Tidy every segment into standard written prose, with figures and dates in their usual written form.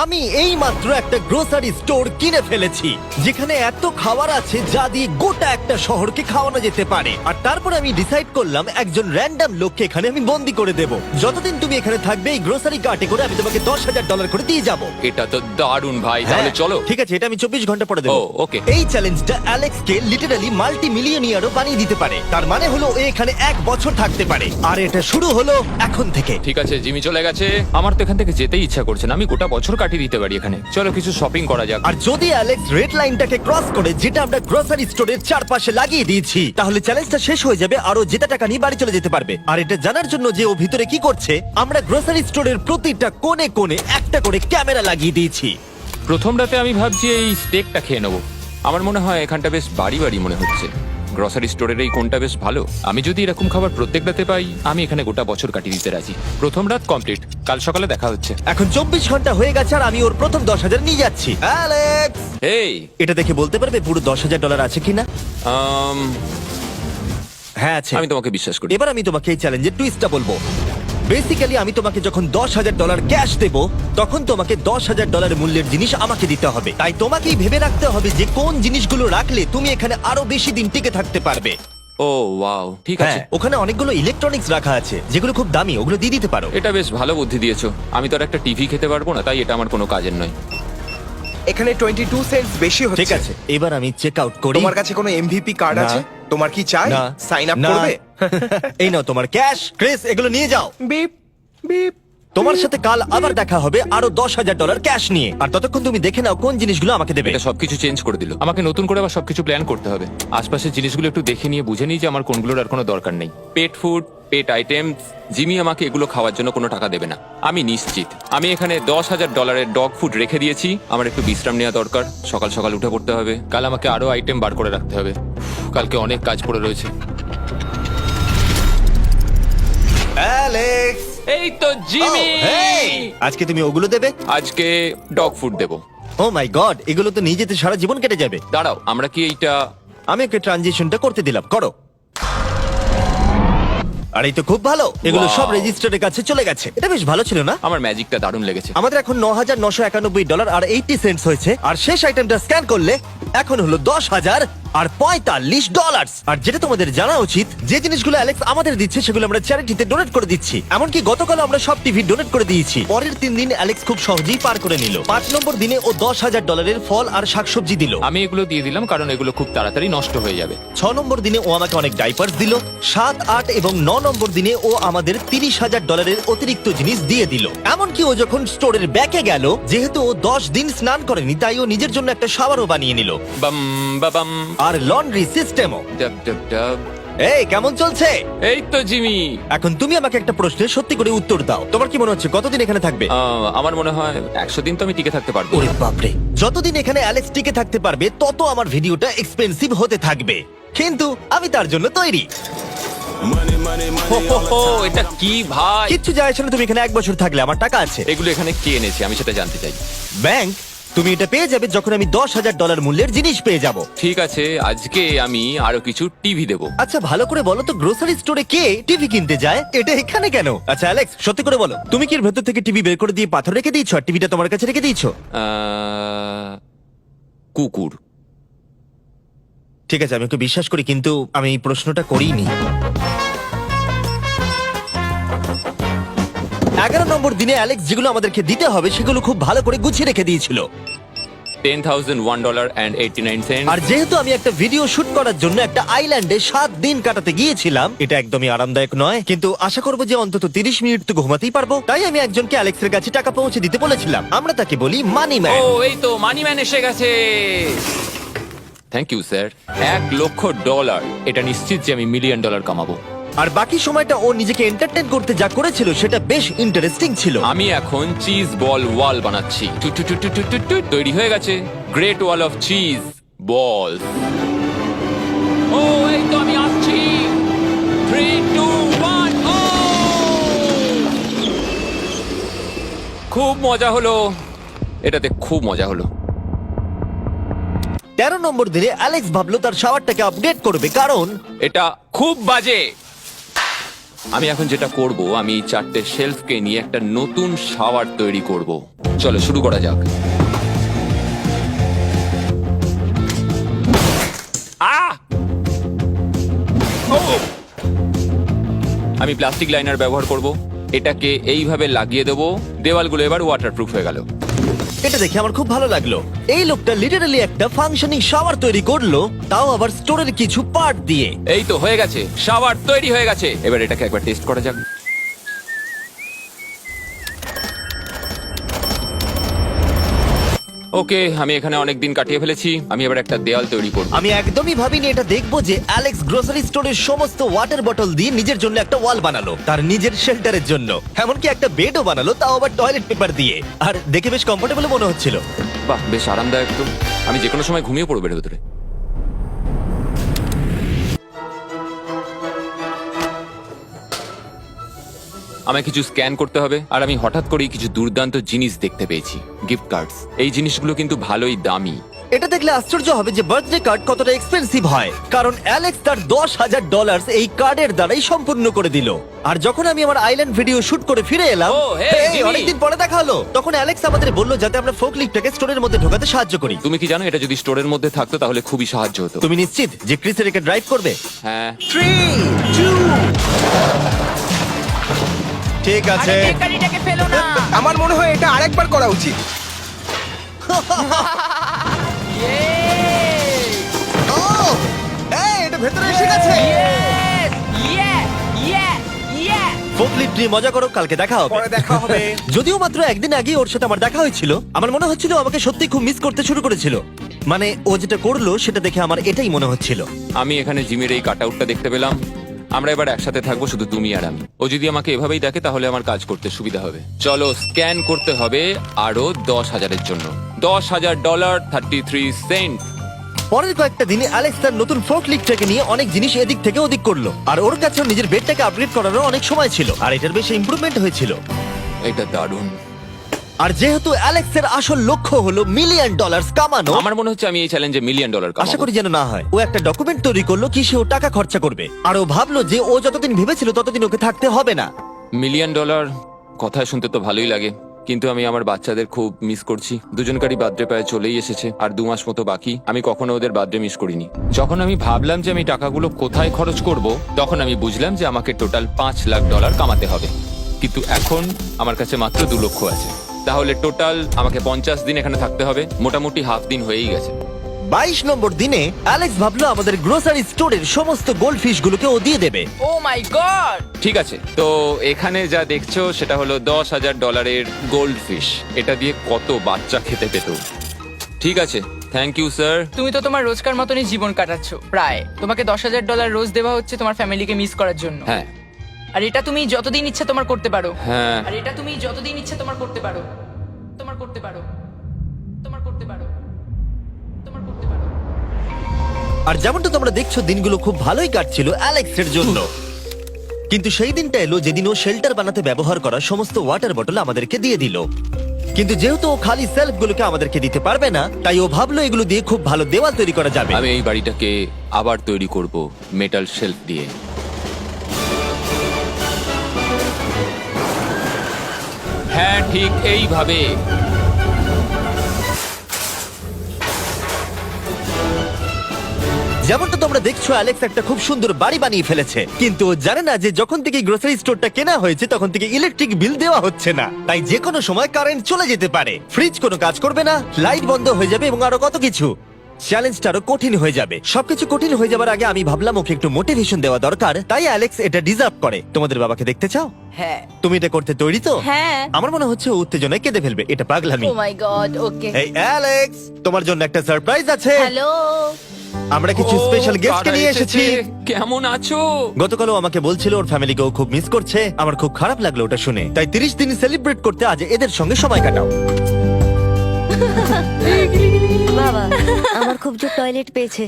আমি এই মাত্র একটা গ্রোসারি স্টোর কিনে ফেলেছি যেখানে এত খাবার আছে যা দিয়ে গোটা একটা শহরকে খাওয়ানো যেতে পারে। আর তারপর আমি ডিসাইড করলাম একজন র্যান্ডম লোককে এখানে আমি বন্দি করে দেব। যতদিন তুমি এখানে থাকবে এই গ্রোসারি কার্টে করে আমি তোমাকে $10,000 করে দিয়ে যাবো। এটা তো দারুণ ভাই, তাহলে চলো। ঠিক আছে, এটা আমি 24 ঘন্টা পরে দেবো। ও, ওকে। এই চ্যালেঞ্জটা অ্যালেক্সকে লিটারালি মাল্টি মিলিয়নিয়ারও বানিয়ে দিতে পারে। তার মানে হলো ও এখানে 1 বছর থাকতে পারে। আর এটা শুরু হলো এখন থেকে। ঠিক আছে, জিমি চলে গেছে। আমার তো এখান থেকে যেতেই ইচ্ছা করছে না। আমি গোটা বছর কাটিয়ে দিতে পারি এখানে। চলো কিছু শপিং করা যাক। আর যদি অ্যালেক্স রেড লাইনটাকে ক্রস করে, যেটা আমরা গ্রোসারি স্টোরের চারপাশে লাগিয়ে দিয়েছি, তাহলে চ্যালেঞ্জটা শেষ হয়ে যাবে আর ও জেতা টাকা নিয়ে বাড়ি চলে যেতে পারবে। আর এটা জানার জন্য যে ও ভিতরে কি করছে, আমরা গ্রোসারি স্টোরের প্রতিটা কোণে কোণে একটা করে ক্যামেরা লাগিয়ে দিয়েছি। প্রথম রাতে আমি ভাবছি এই স্টেকটা খেয়ে নেবো। আমার মনে হয় এখানটা বেশ বাড়ি বাড়ি মনে হচ্ছে। গ্রসারি স্টোরের এই কোনটা বেশ ভালো। আমি যদি এরকম খাবার প্রত্যেক রাতে পাই, আমি এখানে গোটা বছর কাটিয়ে দিতে রাজি। প্রথম রাত কমপ্লিট, কাল সকালে দেখা হচ্ছে। এখন 24 ঘন্টা হয়ে গেছে আর আমি ওর প্রথম 10,000 নিয়ে যাচ্ছি। অ্যালেক্স, এই এটা দেখে বলতে পারবে পুরো $10,000 আছে কিনা? হ্যাঁ আছে। আমি তোমাকে বিশ্বাস করি। এবার আমি তোমাকে এই চ্যালেঞ্জের টুইস্টটা বলবো। বেসিক্যালি আমি তোমাকে যখন $10,000 ক্যাশ দেব, তখন তোমাকে $10,000 মূল্যের জিনিস আমাকে দিতে হবে। তাই তোমাকেই ভেবে রাখতে হবে যে কোন জিনিসগুলো রাখলে তুমি এখানে আরো বেশি দিন টিকে থাকতে পারবে। ও ওয়াও, ঠিক আছে। হ্যাঁ, ওখানে অনেকগুলো ইলেকট্রনিক্স রাখা আছে যেগুলো খুব দামি, ওগুলো দিয়ে দিতে পারো। এটা বেশ ভালো বুদ্ধি দিয়েছো। আমি তো আর একটা টিভি খেতে পারবো না, তাই এটা আমার কোনো কাজের নয়। এখানে 22 সেন্টস বেশি হচ্ছে। ঠিক আছে, এবার আমি চেক আউট করি। তোমার কাছে কোনো এমভিপি কার্ড না। আছে? তোমার কি চাই? না। সাইন আপ না। করবে? এই নাও তোমার ক্যাশ। ক্রিস, এগুলো নিয়ে যাও। Beep beep. তোমার সাথে কাল আবার দেখা হবে আরো $10,000 ক্যাশ নিয়ে। আর ততক্ষণ তুমি দেখে নাও কোন জিনিসগুলো আমাকে দেবে। এটা সবকিছু চেঞ্জ করে দিল। আমাকে নতুন করে আবার সবকিছু প্ল্যান করতে হবে। আশপাশের জিনিসগুলো একটু দেখে নিয়ে বুঝে নিই যে আমার কোনগুলোর আর কোনো দরকার নেই। পেট ফুড, পেট আইটেমস, জিমি আমাকে এগুলো খাওয়ার জন্য কোনো টাকা দেবে না, আমি নিশ্চিত। আমি এখানে $10,000 ডগ ফুড রেখে দিয়েছি। আমার একটু বিশ্রাম নেওয়া দরকার। সকাল সকাল উঠে পড়তে হবে। কাল আমাকে আরো আইটেম বার করে রাখতে হবে। কালকে অনেক কাজ পড়ে রয়েছে। অ্যালেক্স, এই তো জিমি। Oh, hey! আজকে তুমি ওগুলো দেবে? আজকে ডগ ফুড দেবো। ও মাই গড, এগুলো তো নিয়ে যেতে সারা জীবন কেটে যাবে। দাঁড়াও, আমরা কি এইটা আমি ওকে ট্রানজিশনটা করতে দিলাম, করো। আর এই তো খুব ভালো, এগুলো Wow! সব রেজিস্টারের কাছে চলে গেছে। এটা বেশ ভালো ছিল না? আমার ম্যাজিকটা দারুণ লেগেছে। আমাদের এখন $9,991 আর 80 সেন্টস হয়েছে। আর শেষ আইটেমটা স্ক্যান করলে এখন হলো $10,045। আর যেটা তোমাদের জানা উচিত, যে জিনিসগুলো অ্যালেক্স আমাদের দিচ্ছে সেগুলো আমরা চ্যারিটিতে ডোনেট করে দিচ্ছি। এমনকি গতকাল আমরা সব টিভি ডোনেট করে দিয়েছি। পরের 3 দিন অ্যালেক্স খুব সহজেই পার করে নিল। 5 নম্বর দিনে ও $10,000 ফল আর শাকসবজি দিল। আমি এগুলো দিয়ে দিলাম কারণ এগুলো খুব তাড়াতাড়ি নষ্ট হয়ে যাবে। 6 নম্বর দিনে ও আমাকে অনেক ডাইপার্স দিল। 7, 8 এবং 9 নম্বর দিনে ও আমাদের $30,000 অতিরিক্ত জিনিস দিয়ে দিল। এমনকি ও যখন স্টোরের ব্যাকে গেল, যেহেতু ও 10 দিন স্নান করেনি, তাই ও নিজের জন্য একটা শাওয়ারও বানিয়ে নিল। বাম বাবাম, আর লন্ড্রি সিস্টেমও। ডাব ডাব ডাব। এই কেমন চলছে? এই তো জিমি। এখন তুমি আমাকে একটা প্রশ্নের সত্যি করে উত্তর দাও। তোমার কি মনে হচ্ছে কতদিন এখানে থাকবে? আমার মনে হয় 100 দিন তো আমি টিকে থাকতে পারবো। ওরে বাপরে, যতদিন এখানে অ্যালেক্স টিকে থাকতে পারবে তত আমার ভিডিওটা এক্সপেন্সিভ হতে থাকবে। কিন্তু আমি তার জন্য তৈরি। হো, হো, হো, এটা কি ভাই? কিচ্ছু যায় আসে না, তুমি এখানে 1 বছর থাকলে আমার টাকা আছে। এগুলো এখানে কে এনেছে আমি সেটা জানতে চাই। ব্যাংক, তুমি এটা পেয়ে যাবে যখন আমি $10,000 মূল্যের জিনিস পেয়ে যাব। ঠিক আছে, আজকে আমি আরো কিছু টিভি দেবো। আচ্ছা ভালো করে বলো তো, গ্রোসারি স্টোরে কে টিভি কিনতে যায়? এটা এখানে কেন? আচ্ছা অ্যালেক্স, সত্যি করে বলো, তুমি কি এর ভেতর থেকে টিভি বের করে দিয়ে পাথর রেখে দিয়েছো আর টিভিটা তোমার কাছে রেখে দিয়েছো? কুকুর। ঠিক আছে, আমি ওকে বিশ্বাস করি, কিন্তু আমি এই প্রশ্নটা করিনি। 11 নম্বর দিনে অ্যালেক্স যেগুলো আমাদেরকে দিতে হবে সেগুলো খুব ভালো করে গুছিয়ে রেখে দিয়েছিল। $10,001.89। আর যেহেতু আমি একটা ভিডিও শুট করার জন্য একটা আইল্যান্ডে 7 দিন কাটাতে গিয়েছিলাম, এটা একদমই আরামদায়ক নয়, কিন্তু আশা করবো যে অন্তত 30 মিনিট তো ঘুমাতেই পারবো। তাই আমি একজনকে অ্যালেক্সের কাছে টাকা পৌঁছে দিতে বলেছিলাম। আমরা তাকে বলি মানি ও ম্যান। এই তো মানি ম্যান এসে গেছে। Thank you sir. $1,00,000। এটা নিশ্চিত যে আমি $1 মিলিয়ন কামাবো। আর বাকি সময়টা ও নিজেকে এন্টারটেইন করতে যা করেছিল সেটা বেশ ইন্টারেস্টিং ছিল। আমি এখন চিজ বল ওয়াল বানাচ্ছি। টু টু টু টু টু টু টু, তৈরি হয়ে গেছে great wall of cheese ball. ও এই তো আমি আসছি। 3, 2, 1, ও খুব মজা হলো, এটাতে খুব মজা হলো। 13 নম্বর দিনে অ্যালেক্স ভাবলো তার শাওয়ারটাকে আপডেট করবে, কারণ এটা খুব বাজে। আমি এখন যেটা করব, আমি এই 4টে শেলফকে নিয়ে একটা নতুন শাওয়ার তৈরি করব। চলো শুরু করা যাক। আহ! ও! আমি প্লাস্টিক লাইনার ব্যবহার করব। এটাকে এইভাবে লাগিয়ে দেবো। দেওয়ালগুলো এবার ওয়াটারপ্রুফ হয়ে গেল। এটা দেখে আমার খুব ভালো লাগলো। এই লোকটা লিটারালি একটা ফাংশনিং শাওয়ার তৈরি করলো, তাও আবার স্টোরের কিছু পার্ট দিয়ে। এই তো হয়ে গেছে, শাওয়ার তৈরি হয়ে গেছে। এবার এটাকে একবার টেস্ট করা যাক। ওকে, আমি এখানে অনেক দিন কাটিয়ে ফেলেছি। আমি এবার একটা দেওয়াল তৈরি করব। আমি একদমই ভাবিনি এটা দেখবো যে অ্যালেক্স গ্রোসারি স্টোরের সমস্ত ওয়াটার বটল দিয়ে নিজের জন্য একটা ওয়াল বানালো, তার নিজের শেল্টারের জন্য। এমনকি একটা বেডও বানালো, তাও আবার টয়লেট পেপার দিয়ে। আর দেখে বেশ কমফোর্টেবল মনে হচ্ছিল। বাহ, বেশ আরামদায়ক তো। আমি যে কোনো সময় ঘুমিয়ে পড়বো এর ভেতরে। আমায় কিছু স্ক্যান করতে হবে, আর আমি হঠাৎ করেই কিছু দুর্দান্ত জিনিস দেখতে পেয়েছি। Gift cards. এই জিনিসগুলো কিন্তু ভালোই দামি। এটা দেখলে আশ্চর্য হবে যে বার্থডে কার্ড কতটা এক্সপেন্সিভ হয়, কারণ অ্যালেক্স তার $10,000 এই কার্ডের দ্বারাই সম্পূর্ণ করে দিল। আর যখন আমি আমার আইল্যান্ড ভিডিও শুট করে ফিরে এলাম, ও, hey, hey, জিমি। অনেকদিন পরে দেখা হলো, তখন অ্যালেক্স আমাদের বললো যাতে আমরা ফোর্কলিফটটাকে স্টোরের মধ্যে ঢোকাতে সাহায্য করি। তুমি কি জানো, এটা যদি স্টোরের মধ্যে থাকতো তাহলে খুবই সাহায্য হতো। তুমি নিশ্চিত যে ক্রিসের একে ড্রাইভ করবে? হ্যাঁ। 3, 2 ঠিক আছে। গাড়িটাকে ফেলো না। আমার মনে হয় এটা আরেকবার করা উচিত। ও, এই, এটা ভেতরে এসে গেছে। ফোর্কলিফট নিয়ে মজা করো, কালকে দেখা হবে। পরে দেখা হবে। যদিও মাত্র একদিন আগে ওর সাথে আমার দেখা হয়েছিল, আমার মনে হচ্ছিল আমাকে সত্যি খুব মিস করতে শুরু করেছিল। মানে ও যেটা করলো সেটা দেখে আমার এটাই মনে হচ্ছিল। আমি এখানে জিমের এই কাটআউটটা দেখতে পেলাম। আমরা এবার একসাথে থাকবো, শুধু তুমি আর আমি। ও যদি আমাকে এভাবেই দেখে তাহলে আমার কাজ করতে সুবিধা হবে। চলো স্ক্যান করতে হবে আরো 10,000-এর জন্য। $10,000 33 সেন্ট। পরের কয়েকটা দিনে অ্যালেক্স তার নতুন ফোর্কলিফটটাকে নিয়ে অনেক জিনিস এদিক থেকে ওদিক করলো, আর ওর কাছেও নিজের বেডটাকে আপগ্রেড করারও অনেক সময় ছিল, আর এটার বেশ ইমপ্রুভমেন্ট হয়েছিল। এটা দারুণ। আর যেহেতু অ্যালেক্সের আসল লক্ষ্য হলো $1 মিলিয়ন কামানো, আমার মনে হচ্ছে আমি এই চ্যালেঞ্জে $1 মিলিয়ন আশা কামাবো। করি যেন না হয়। ও একটা ডকুমেন্ট তৈরি করলো কি সে ও টাকা খরচা করবে, আর ও ভাবলো যে ও যতদিন ভেবেছিল ততদিন ওকে থাকতে হবে না। $1 মিলিয়ন কথা শুনতে তো ভালোই লাগে, কিন্তু আমি আমার বাচ্চাদের খুব মিস করছি। দুজনকারই বার্থডে প্রায় চলেই এসেছে, আর 2 মাস মতো বাকি। আমি কখনো ওদের বার্থডে মিস করিনি। যখন আমি ভাবলাম যে আমি টাকাগুলো কোথায় খরচ করব, তখন আমি বুঝলাম যে আমাকে টোটাল $5 লাখ কামাতে হবে। কিন্তু এখন আমার কাছে মাত্র 2 লক্ষ আছে। তাহলে টোটাল আমাকে 50 দিন এখানে থাকতে হবে। মোটামুটি হাফ দিন হয়েই গেছে। 22 নম্বর দিনে অ্যালেক্স ভাবলো আমাদের গ্রোসারি স্টোরের সমস্ত গোল্ড ফিশ গুলোকে ও দিয়ে দেবে। ও মাই গড। ঠিক আছে, তো এখানে যা দেখছো সেটা হলো $10,000 গোল্ড ফিশ। এটা দিয়ে কত বাচ্চা খেতে পেত। ঠিক আছে, থ্যাংক ইউ স্যার। তুমি তো তোমার রোজকার মতনই জীবন কাটাচ্ছ প্রায়। তোমাকে $10,000 রোজ দেওয়া হচ্ছে তোমার ফ্যামিলিকে মিস করার জন্য। হ্যাঁ আর এটা তুমি যতদিন ইচ্ছা তোমার করতে পারো। হ্যাঁ। আর এটা তুমি যতদিন ইচ্ছা তোমার করতে পারো। তোমার করতে পারো। তোমার করতে পারো। তোমার করতে পারো। আর যেমনটা তোমরা দেখছো দিনগুলো খুব ভালোই কাটছিল অ্যালেক্সের জন্য, কিন্তু সেই দিনটা এলো যেদিন ও শেল্টার বানাতে ব্যবহার করা সমস্ত ওয়াটার বটল আমাদেরকে দিয়ে দিল। কিন্তু যেহেতু ও খালি সেলফগুলোকে আমাদেরকে দিতে পারবে না, তাই ও ভাবলো এগুলো দিয়ে খুব ভালো দেওয়াল তৈরি করা যাবে। আমি এই বাড়িটাকে আবার তৈরি করব মেটাল শেলফ দিয়ে। হ্যাঁ, ঠিক এইভাবে। যেমনটা তোমরা দেখছো অ্যালেক্স একটা খুব সুন্দর বাড়ি বানিয়ে ফেলেছে, কিন্তু ও জানে না যে যখন থেকে গ্রোসারি স্টোরটা কেনা হয়েছে তখন থেকে ইলেকট্রিক বিল দেওয়া হচ্ছে না। তাই যে কোনো সময় কারেন্ট চলে যেতে পারে, ফ্রিজ কোনো কাজ করবে না, লাইট বন্ধ হয়ে যাবে এবং আরো কত কিছু। চ্যালেঞ্জটা আরো কঠিন হয়ে যাবে। সবকিছু কঠিন হয়ে যাবার আগে আমি ভাবলাম ওকে একটু মোটিভেশন দেওয়া দরকার, তাই অ্যালেক্স এটা ডিজার্ভ করে। তোমাদের বাবাকে দেখতে চাও? হ্যাঁ। তুমি এটা করতে তৈরি তো? হ্যাঁ। আমার মনে হচ্ছে ও উত্তেজনায় কেঁদে ফেলবে, এটা পাগলামি। ও মাই গড, ওকে। এই অ্যালেক্স, তোমার জন্য একটা সারপ্রাইজ আছে। হ্যালো। আমরা কিছু ও, স্পেশাল গেস্টকে কারা নিয়ে এসেছি। কেমন আছো? গতকালও আমাকে বলছিল ওর ফ্যামিলিকেও খুব মিস করছে। আমার খুব খারাপ লাগলো ওটা শুনে, তাই 30 দিন সেলিব্রেট করতে আজ এদের সঙ্গে সময় কাটাও। বাবা, আমার খুব জোর টয়লেট পেয়েছে।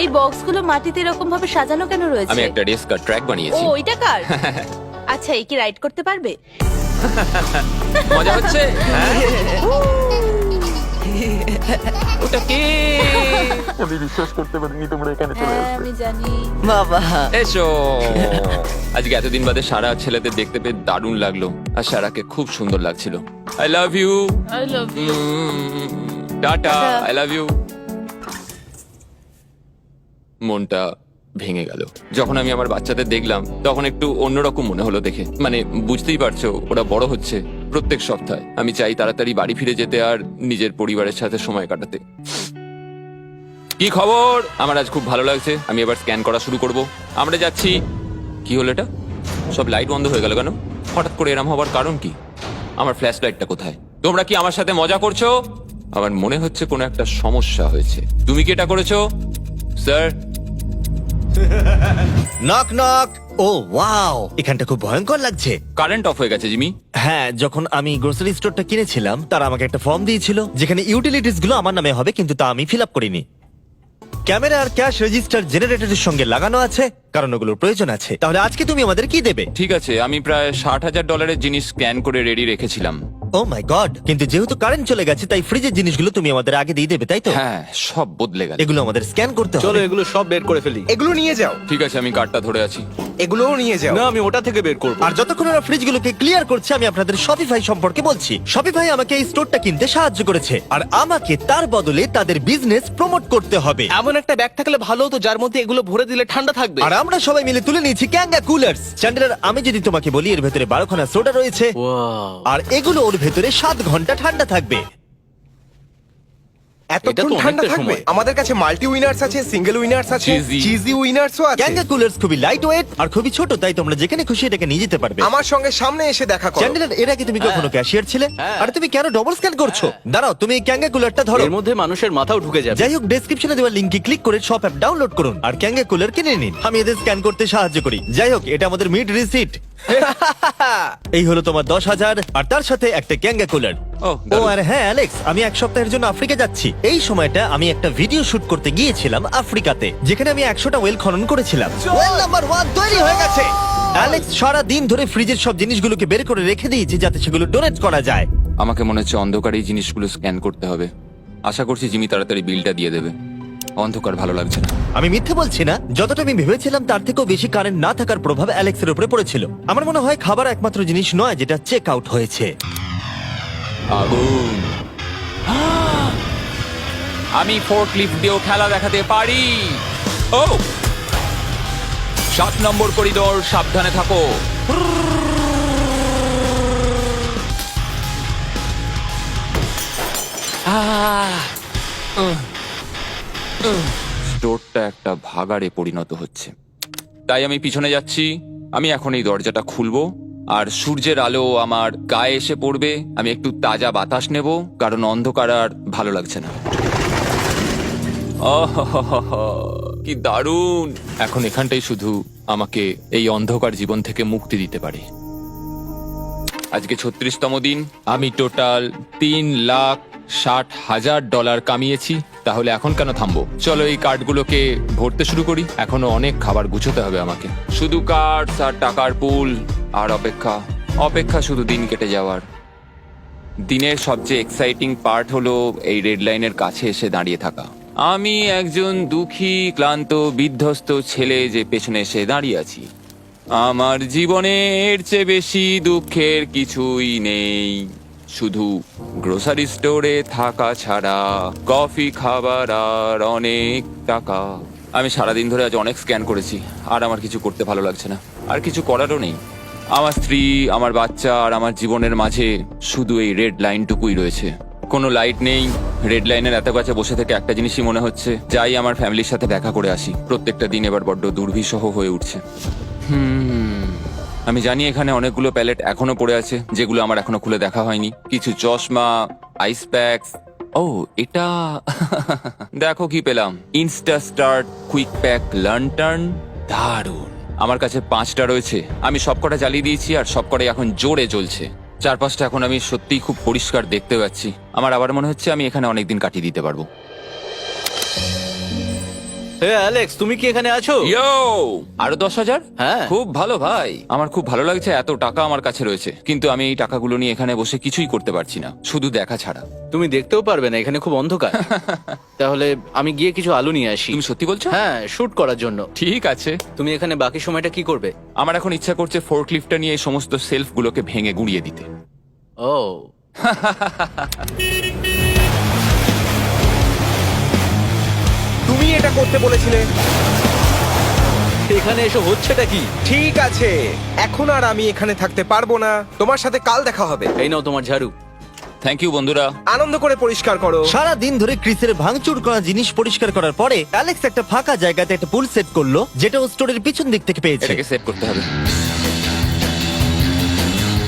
এই বক্সগুলো মাটিতে এরকম ভাবে সাজানো কেন রয়েছে? আমি একটা ডেস্ক আর ট্র্যাক ও, বানিয়েছি। ওইটা কার? আচ্ছা, এই কি রাইড করতে পারবে? মজা হচ্ছে? হ্যাঁ। ওটা কে? হ্যাঁ আমি জানি। বাবা এসো। আজকে এতদিন বাদে সারা ছেলেদের দেখতে পেয়ে দারুণ লাগলো, আর সারাকে খুব সুন্দর লাগছিল। I love you. I love you. Tata. Tata. I love you. মনটা ভেঙে গেল যখন আমি আমার বাচ্চাদের দেখলাম, তখন একটু অন্যরকম মনে হলো দেখে। মানে বুঝতেই পারছো, ওরা বড় হচ্ছে প্রত্যেক সপ্তাহে। আমি চাই তাড়াতাড়ি বাড়ি ফিরে যেতে আর নিজের পরিবারের সাথে সময় কাটাতে। কি খবর? আমার আজ খুব ভালো লাগছে। আমি এবার স্ক্যান করা শুরু করব। আমরা যাচ্ছি। কি হলো এটা? সব লাইট বন্ধ হয়ে গেল কেন? হঠাৎ করে এরম হবার কারণ কি? আমার ফ্ল্যাশ লাইটটা কোথায়? তোমরা কি আমার সাথে মজা করছো? আমার মনে হচ্ছে কোনো একটা সমস্যা হয়েছে। তুমি কি এটা করেছো, স্যার? Knock knock. ও ওয়াও, এখানটা খুব ভয়ঙ্কর লাগছে। কারেন্ট অফ হয়ে গেছে জিমি। হ্যাঁ, যখন আমি গ্রোসারি স্টোরটা কিনেছিলাম তারা আমাকে একটা ফর্ম দিয়েছিল যেখানে ইউটিলিটিস গুলো আমার নামে হবে, কিন্তু তা আমি ফিল আপ করিনি। ক্যামেরা আর ক্যাশ রেজিস্টার জেনারেটরের সঙ্গে লাগানো আছে, কারণ ওগুলোর প্রয়োজন আছে। তাহলে আজকে তুমি আমাদের কি দেবে? ঠিক আছে, আমি প্রায় $60,000 জিনিস স্ক্যান করে রেডি রেখেছিলাম। ও মাই গড, কিন্তু যেহেতু কারেন্ট চলে গেছে তাই ফ্রিজের জিনিসগুলো তুমি আমাদের আগে দিয়ে দেবে, তাই তো? হ্যাঁ, সব বদলে গেল। এগুলো আমাদের স্ক্যান করতে চলো হবে। এগুলো সব বের করে ফেলি। এগুলো নিয়ে যাও, ঠিক আছে, আমি কার্ডটা ধরে আছি। এগুলোও নিয়ে যাও। না, আমি ওটা থেকে বের করবো। আর যতক্ষণ ওরা ফ্রিজগুলোকে ক্লিয়ার করছে, আমি আপনাদের শপিফাই সম্পর্কে বলছি। শপিফাই আমাকে এই স্টোরটা কিনতে সাহায্য করেছে, আর আমাকে তার বদলে তাদের বিজনেস প্রমোট করতে হবে। এমন একটা ব্যাগ থাকলে ভালো হতো যার মধ্যে এগুলো ভরে দিলে ঠান্ডা থাকবে। আর আমরা সবাই মিলে তুলে নিয়েছি ক্যাঙ্গা কুলার্স। চ্যান্ডেলার, আমি যদি তোমাকে বলি এর ভেতরে 12খানা সোডা রয়েছে, Wow! আর এগুলো ওর ভেতরে 7 ঘন্টা ঠান্ডা থাকবে। এটা এতক্ষণ তো ঠান্ডা অনেকটা থাকবে? সময়। আমাদের কাছে মাল্টি উইনার্স আছে, সিঙ্গেল উইনার্স আছে, Cheesy। চিজি উইনার্সও আছে। ক্যাঙ্গা কুলার্স খুবই লাইট ওয়েট আর খুবই ছোট, তাই তোমরা যেখানে খুশি এটাকে নিয়ে যেতে পারবে। আমার সঙ্গে সামনে এসে দেখা করো। চ্যান্ডেলার, এর আগে তুমি কখনো ক্যাশিয়ার ছিলে? হ্যাঁ। আর তুমি কেন ডবল স্ক্যান করছো? দাঁড়াও, তুমি এই ক্যাঙ্গা কুলারটা ধরো। এর মধ্যে মানুষের মাথাও ঢুকে যাবে। যাই হোক, ডেসক্রিপশনে দেওয়া লিংকে ক্লিক করে শপ অ্যাপ ডাউনলোড করুন আর ক্যাঙ্গা কুলার কিনে নিন। আমি এদের স্ক্যান করতে সাহায্য করি। যাই হোক, এটা আমাদের মিড রিসিট। এই হলো তোমার 10,000 আর তার সাথে একটা ক্যাঙ্গা কুলার। ও, ও দারুণ। আর হ্যাঁ অ্যালেক্স, আমি এক সপ্তাহের জন্য আফ্রিকা যাচ্ছি। এই সময়টা আমি একটা ভিডিও শুট করতে গিয়েছিলাম আফ্রিকাতে, যেখানে আমি 100টা ওয়েল খনন করেছিলাম। ওয়েল নাম্বার 1 তৈরি হয়ে গেছে। অ্যালেক্স সারা দিন ধরে ফ্রিজের সব জিনিসগুলোকে বের করে রেখে দিয়েছে যাতে সেগুলো ডোনেট করা যায়। আমাকে মনে হচ্ছে অন্ধকারে এই জিনিসগুলো স্ক্যান করতে হবে। আশা করছি জিমি তাড়াতাড়ি বিলটা দিয়ে দেবে। অন্ধকার ভালো লাগছে না। আমি মিথ্যে বলছি না, যতটা আমি ভেবেছিলাম তার থেকেও বেশি কারেন্ট না থাকার প্রভাব অ্যালেক্সের উপরে পড়েছিল। আমার মনে হয় খাবার একমাত্র জিনিস নয় যেটা চেক আউট হয়েছে। আগুন। আমি ফোর্কলিফট দিয়েও খেলা দেখাতে পারি। ও, 7 নম্বর করিডোর, সাবধানে থাকো। স্টোরটা একটা ভাগাড়ে পরিণত হচ্ছে, তাই আমি পিছনে যাচ্ছি। আমি এখন এই দরজাটা খুলবো আর সূর্যের আলো আমার গায়ে এসে পড়বে। আমি একটু তাজা বাতাস নেব, কারণ অন্ধকার আর ভালো লাগছে না। আহাহাহা, কি দারুণ! এখন এখানটাই শুধু আমাকে এই অন্ধকার জীবন থেকে মুক্তি দিতে পারে। আজকে 36তম দিন। আমি টোটাল $3,60,000 কামিয়েছি। তাহলে এখন কেন থামবো? চলো এই কার্ডগুলোকে ভরতে শুরু করি। এখনো অনেক খাবার গুছোতে হবে আমাকে। শুধু কার্ডস আর টাকার পুল আর অপেক্ষা, অপেক্ষা, শুধু দিন কেটে যাওয়ার। দিনের সবচেয়ে এক্সাইটিং পার্ট হলো এই রেড লাইনের কাছে এসে দাঁড়িয়ে থাকা। আমি একজন দুঃখী, ক্লান্ত, বিধ্বস্ত ছেলে যে পেছনে এসে দাঁড়িয়ে আছি। আমার জীবনে এর চেয়ে বেশি দুঃখের কিছুই নেই, শুধু গ্রোসারি স্টোরে থাকা ছাড়া, কফি খাবার আর অনেক টাকা। আমি সারাদিন ধরে আজ অনেক স্ক্যান করেছি আর আমার কিছু করতে ভালো লাগছে না। আর কিছু করারও নেই। আমার স্ত্রী, আমার বাচ্চা আর আমার জীবনের মাঝে শুধু এই রেড লাইনটুকুই রয়েছে। কোনো লাইট নেই। রেড লাইনের এত কাছে বসে থেকে একটা জিনিসই মনে হচ্ছে, যাই আমার ফ্যামিলির সাথে দেখা করে আসি। প্রত্যেকটা দিন এবার বড্ড দুর্বিষহ হয়ে উঠছে। আমি জানি এখানে অনেকগুলো প্যালেট এখনো পড়ে আছে যেগুলো আমার এখনো খুলে দেখা হয়নি। কিছু চশমা, আইস প্যাকস। ও, এটা দেখো কি পেলাম, ইনস্টা স্টার্ট কুইক প্যাক লান্টার্ন। দারুণ। আমার কাছে 5টা রয়েছে। আমি সবকটা জ্বালিয়ে দিয়েছি আর সবকটাই এখন জোরে জ্বলছে। চারপাশটা এখন আমি সত্যিই খুব পরিষ্কার দেখতে পাচ্ছি। আমার আবার মনে হচ্ছে আমি এখানে অনেকদিন কাটিয়ে দিতে পারবো। হে অ্যালেক্স, তুমি কি এখানে আছো? ইয়ো, আরো 10,000? হ্যাঁ। খুব ভালো ভাই, আমার খুব ভালো লাগছে এত টাকা আমার কাছে রয়েছে, কিন্তু আমি এই টাকাগুলো নিয়ে এখানে বসে কিছুই করতে পারছি না, শুধু দেখা ছাড়া। তুমি দেখতেও পারবে না, এখানে খুব অন্ধকার। তাহলে আমি গিয়ে কিছু আলু নিয়ে আসি। তুমি সত্যি বলছো? হ্যাঁ, শুট করার জন্য। ঠিক আছে। তুমি এখানে বাকি সময়টা কি করবে? আমার এখন ইচ্ছা করছে ফোর্কলিফটটা নিয়ে এই সমস্ত সেলফ গুলোকে ভেঙে গুঁড়িয়ে দিতে। ও, তুমি এটা করতে বলেছিলে। এখানে এসে হচ্ছেটা কি? ঠিক আছে, এখন আর আমি এখানে থাকতে পারবো না। তোমার সাথে কাল দেখা হবে। এই নাও তোমার ঝাড়ু। থ্যাংক ইউ বন্ধুরা। আনন্দ করে পরিষ্কার করো। সারা দিন ধরে ক্রিসের ভাঙচুর করা জিনিস পরিষ্কার করার পরে অ্যালেক্স একটা ফাঁকা জায়গাতে একটা পুল সেট করলো, যেটা ও স্টোরের পিছন দিক থেকে পেয়েছে। এটাকে সেভ করতে হবে।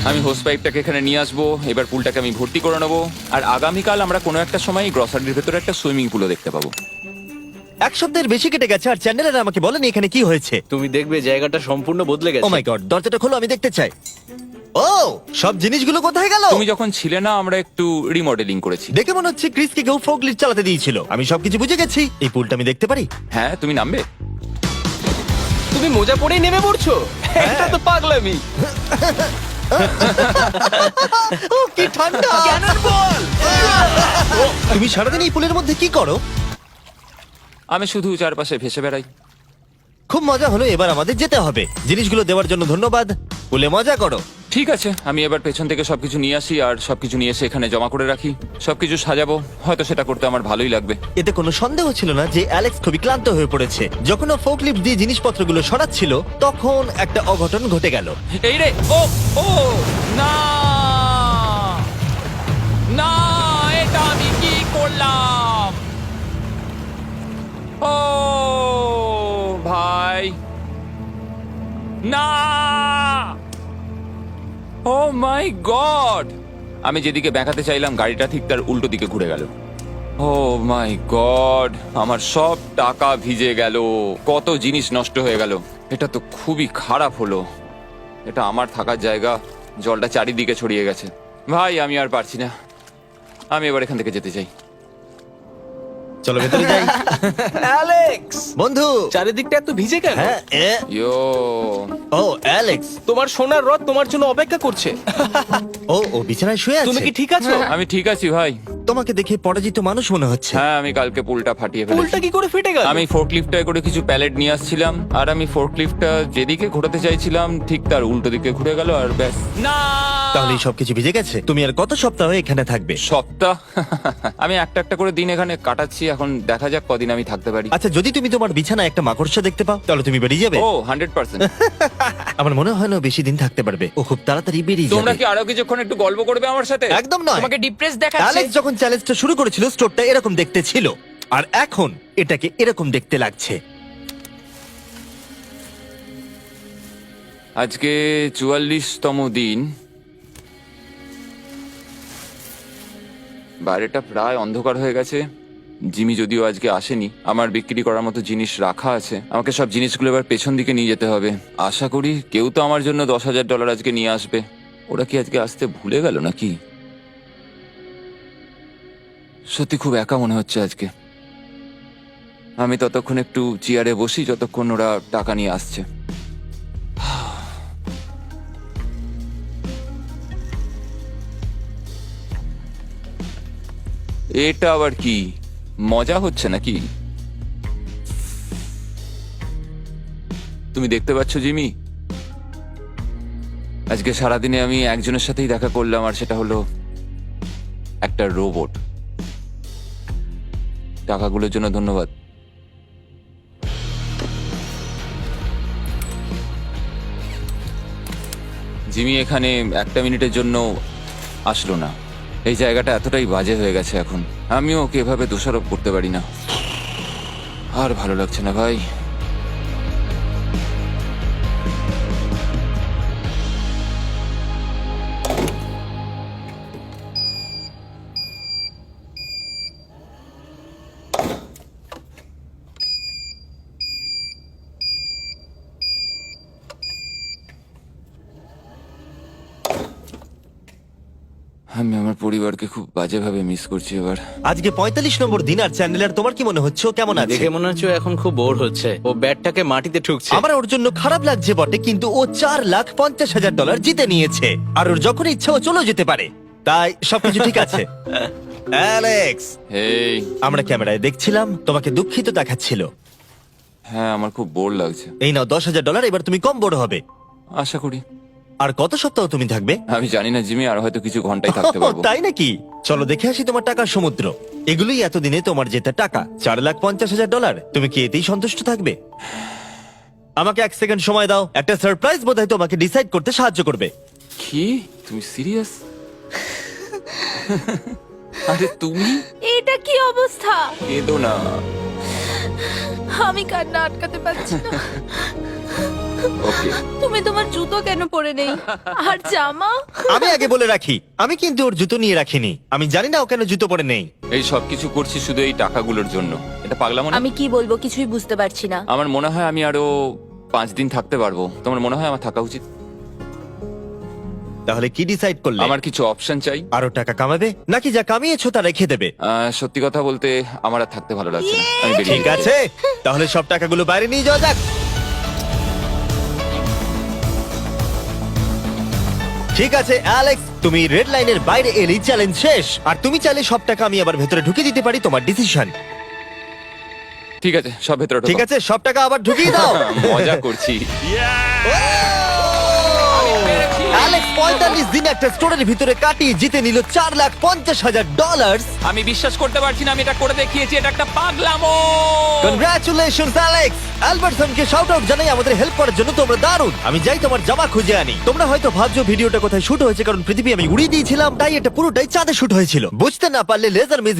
আমি হোস পাইপটাকে এখানে নিয়ে আসবো, এবার পুলটাকে আমি ভর্তি করে নেবো, আর আগামীকাল আমরা কোনো একটা সময় গ্রসারির ভেতরে একটা সুইমিং পুলও দেখতে পাবো। এক সপ্তাহের বেশি কেটে গেছে আর চ্যানেলের আমাকে বলেনি এখানে কি হয়েছে। তুমি দেখবে জায়গাটা সম্পূর্ণ বদলে ও গেছে। মাই গড, দরজাটা খোলো, আমি দেখতে চাই। ও, সব জিনিসগুলো কোথায় গেল? তুমি যখন ছিলে না, আমরা একটু রিমডেলিং করেছি। দেখে মনে হচ্ছে ক্রিসকে কেউ ফোকলিফট চালাতে দিয়েছিল। আমি সবকিছু বুঝে গেছি। এই পুলটা আমি দেখতে পারি? হ্যাঁ, তুমি নামবে? তুমি মোজা পরেই নেমে পড়ছো? এটা তো পাগলামি। ও, কি ঠান্ডা! তুমি সারাদিন এই পুলের মধ্যে কি করো? আমি শুধু চারপাশে ভেসে বেড়াই। খুব মজা হলো, এবার আমাদের যেতে হবে। জিনিসগুলো দেওয়ার জন্য ধন্যবাদ। পুলে মজা করো। ঠিক আছে, আমি এবার পেছন থেকে সবকিছু নিয়ে আসি আর সবকিছু নিয়ে এসে এখানে জমা করে রাখি, সবকিছু সাজাবো। হয়তো সেটা করতে আমার ভালোই লাগবে। এতে কোনো সন্দেহ ছিল না যে অ্যালেক্স খুবই ক্লান্ত হয়ে পড়েছে। যখন ও ফোকলিফট দিয়ে জিনিসপত্রগুলো সরাচ্ছিল, তখন একটা অঘটন ঘটে গেল। এই রে, ও ও না না, এটা আমি কি করলাম? ও ভাই, না! ও মাই গড! আমি যেদিকে ব্যাকাতে চাইলাম গাড়িটা ঠিক তার উল্টো দিকে ঘুরে গেল। ও মাই গড, আমার সব টাকা ভিজে গেল, কত জিনিস নষ্ট হয়ে গেল। এটা তো খুবই খারাপ হলো। এটা আমার থাকার জায়গা, জলটা চারিদিকে ছড়িয়ে গেছে। ভাই, আমি আর পারছি না, আমি এবার এখান থেকে যেতে চাই। চলো ভেতরে যাই। অ্যালেক্স, বন্ধু। চারিদিকটা এত ভিজে কেন? হ্যাঁ, ইয়ো, ও অ্যালেক্স। তোমার সোনার রথ তোমার জন্য অপেক্ষা করছে। ও বিছানায় শুয়ে আছে। তুমি কি ঠিক আছো? আমি ঠিক আছি ভাই। তোমাকে দেখে পরাজিত মানুষ মনে হচ্ছে। হ্যাঁ, আমি কালকে পুলটা ফাটিয়ে পুলটা ফেলেছি। কি করে ফেটে গেল? আমি ফোর্কলিফটটায় করে কিছু প্যালেট নিয়ে আসছিলাম, আর আমি ফোর্কলিফটটা যেদিকে ঘোরাতে চাইছিলাম ঠিক তার উল্টো দিকে ঘুরে গেল, আর ব্যাস। না! তাহলে এই সবকিছু ভিজে গেছে। তুমি আর কত সপ্তাহ এখানে থাকবে? সপ্তাহ? আমি একটা একটা করে দিন এখানে কাটাচ্ছি, এখন দেখা যাক কদিন আমি থাকতে পারি। আচ্ছা, যদি তুমি তোমার বিছানায় একটা মাকড়সা দেখতে পাও, তাহলে তুমি বেরিয়ে যাবে? ও 100%। আমার মনে হয় না ও বেশি দিন থাকতে পারবে। ও খুব তাড়াতাড়ি বেরিয়ে তোমরা যাবে। কি আরো কিছুক্ষণ একটু গল্প করবে আমার সাথে? একদম নয়। তোমাকে ডিপ্রেস দেখাচ্ছে। অ্যালেক্স যখন চ্যালেঞ্জটা শুরু করেছিল, স্টোরটা এরকম দেখতে ছিল, আর এখন এটাকে এরকম দেখতে লাগছে। আজকে 44তম দিন। বাইরেটা প্রায় অন্ধকার হয়ে গেছে। জিমি যদিও আজকে আসেনি, আমার বিক্রি করার মতো জিনিস রাখা আছে। আমাকে সব জিনিসগুলো এবার পেছন দিকে নিয়ে যেতে হবে। আশা করি কেউ তো আমার জন্য $10,000 আজকে নিয়ে আসবে। ওরা কি আজকে আসতে ভুলে গেল নাকি? সত্যি খুব একা মনে হচ্ছে আজকে। আমি ততক্ষণ একটু চেয়ারে বসি যতক্ষণ ওরা টাকা নিয়ে আসছে। এটা আবার কি মজা হচ্ছে নাকি? তুমি দেখতে পাচ্ছ জিমি, আজকে সারাদিনে আমি একজনের সাথেই দেখা করলাম, আর সেটা হলো একটা রোবট। টাকাগুলোর জন্য ধন্যবাদ। জিমি এখানে একটা মিনিটের জন্য আসলো না। এই জায়গাটা এতটাই বাজে হয়ে গেছে এখন, আমিও ওকে এভাবে দোষারোপ করতে পারি না। আর ভালো লাগছে না ভাই। আমি আমার পরিবারকে খুব বাজেভাবে মিস করছি এবার। আজকে 45 নম্বর দিন, আর চ্যান্ডেলার তোমার কি মনে হচ্ছে ও কেমন আছে? দেখে মনে হচ্ছে ও এখন খুব বোর হচ্ছে, ও ব্যাটটাকে মাটিতে ঠুকছে। আমার ওর জন্য খারাপ লাগছে বটে, কিন্তু ও $4,50,000 জিতে নিয়েছে, আর ওর যখন ইচ্ছা ও চলেও যেতে পারে, তাই সবকিছু ঠিক আছে। অ্যালেক্স, এই আমরা ক্যামেরায় দেখছিলাম, তোমাকে দুঃখিত দেখাচ্ছিল। হ্যাঁ, আমার খুব বোর লাগছে। এই নাও $10,000, এবার তুমি কম বড় হবে। আশা করি। আর কত সপ্তাহ তুমি থাকবে? আমি জানি না জিমি, আর হয়তো কিছু ঘন্টাই থাকতে পারবো। তাই নাকি? চলো দেখে আসি তোমার টাকার সমুদ্র। এগুলোই এতদিনে তোমার জেতা টাকা, $4,50,000। তুমি কি এতেই সন্তুষ্ট থাকবে? আমাকে 1 সেকেন্ড সময় দাও, একটা সারপ্রাইজ বোধহয় তোমাকে ডিসাইড করতে সাহায্য করবে। কি, তুমি সিরিয়াস? আরে তুমি এটা কি অবস্থা? কেঁদো না। আমি কান্না আটকাতে পারছি না। ওকে, তুমি তোমার জুতো কেন পরে নেই? আর জামা? আমি আগে বলে রাখি, আমি কিন্তু ওর জুতো নিয়ে রাখিনি। আমি জানি না ও কেন জুতো পরে নেই। এই সব কিছু করছি শুধু এই টাকাগুলোর জন্য। এটা পাগলামো না? আমি কি বলবো কিছুই বুঝতে পারছি না। আমার মনে হয় আমি আরো 5 দিন থাকতে পারবো। তোমার মনে হয় আমার থাকা উচিত? তাহলে কি ডিসাইড করলে? আমার কিছু অপশন চাই। আরো টাকা কামাবে, নাকি যা কামিয়েছো তা রেখে দেবে? সত্যি কথা বলতে আমার আর থাকতে ভালো লাগছে না, আমি বেরিয়ে ঠিক আছে, তাহলে সব টাকাগুলো বাইরে নিয়ে যাওয়া যাক। ঠিক আছে অ্যালেক্স, তুমি রেড লাইনের বাইরে এলেই চ্যালেঞ্জ শেষ। আর তুমি চাইলে সব টাকা আমি আবার ভেতরে ঢুকে দিতে পারি, তোমার ডিসিশন। ঠিক আছে, সব ভেতরে ঢোকো। ঠিক আছে, সব টাকা আবার ঢুকিয়ে দাও। মজা করছি। অ্যালেক্স 45 দিন একটা স্টোরের ভিতরে কাটিয়ে জিতে নিল $4,50,000। আমি বিশ্বাস করতে পারছি না আমি এটা করে দেখিয়েছি। এটা একটা পাগলামো। Congratulations Alex. অ্যালবার্টসনকে শাউট আউট জানাই আমাদের হেল্প করার জন্য, তোমরা দারুণ। আমি যাই তোমার জামা খুঁজে আনি। তোমরা হয়তো ভাবছো ভিডিওটা কোথায় শুট হয়েছে, কারণ পৃথিবী আমি উড়িয়ে দিয়েছিলাম, তাই এটা পুরোটাই চাঁদে শুট হয়েছিল। বুঝতে না পারলে লেজার মিস